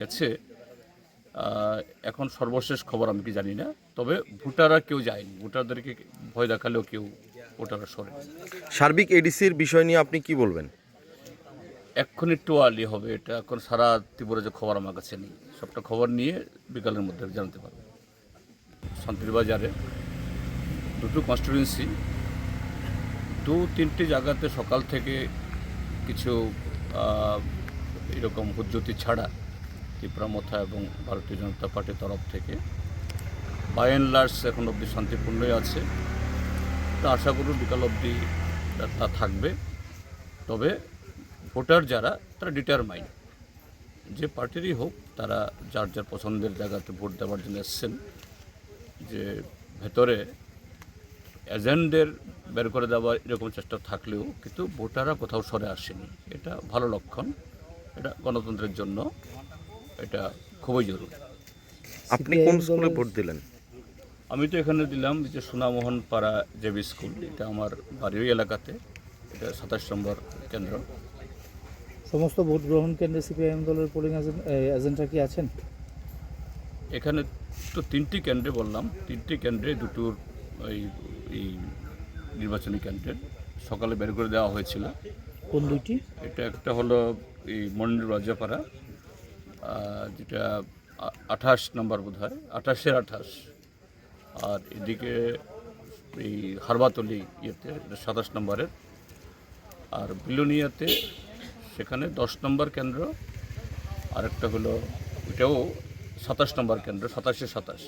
গেছে। এখন সর্বশেষ খবর আমি কি জানি না, তবে ভোটাররা কেউ যায়নি, ভোটারদেরকে ভয় দেখালেও কেউ ভোটাররা সরে। সার্বিক এডিসির বিষয় নিয়ে আপনি কি বলবেন? এখন একটু আর্লি হবে, এটা এখন সারা ত্রিপুরা যে খবর আমার কাছে নেই, সবটা খবর নিয়ে বিকালের মধ্যে জানতে পারবো। শান্তিরবাজারে দুটো কনস্টিটিউয়েন্সি, তিনটি জায়গাতে সকাল থেকে কিছু এরকম হুজ্জতি ছাড়া ত্রিপুরা মথা এবং ভারতীয় জনতা পার্টির তরফ থেকে বাই অ্যান্ড লার্জ এখন অবধি শান্তিপূর্ণই আছে। তা আশা করব বিকাল অবধি তা থাকবে। তবে ভোটার যারা, তারা ডিটারমাইন্ড, যে পার্টিরই হোক, তারা যার যার পছন্দের জায়গাতে ভোট দেওয়ার জন্য এসছেন। যে ভেতরে এজেন্টদের বের করে দেওয়ার এরকম চেষ্টা থাকলেও কিন্তু ভোটাররা কোথাও সরে আসেনি, এটা ভালো লক্ষণ। এটা গণতন্ত্রের জন্য এটা খুবই জরুরি। আপনি কোন স্কুলে ভোট দিলেন? আমি তো এখানে দিলাম যে সোনামোহন পাড়া জেবি স্কুল, এটা আমার বাড়ির এলাকাতে, এটা 27 নম্বর কেন্দ্র। সমস্ত ভোট গ্রহণ কেন্দ্রে সিপিআইএম দলের পোলিং এজেন্টরা কি আছেন? এখানে তো 3টি কেন্দ্রে বললাম, 3টি কেন্দ্রে দুটোর এই নির্বাচনী কেন্দ্রের সকালে বের করে দেওয়া হয়েছিল। কোন দুইটি? এটা একটা হলো এই মন্ডি রাজাপাড়া, যেটা 28 নম্বর বোধ হয়, 28-এর 28। আর এদিকে এই হারবাতলি ইয়েতে 27 নম্বরের। আর বিলোনিয়াতে সেখানে 10 নম্বর কেন্দ্র, আরেকটা হলো ওইটাও 27 নম্বর কেন্দ্র, 27-এ 27।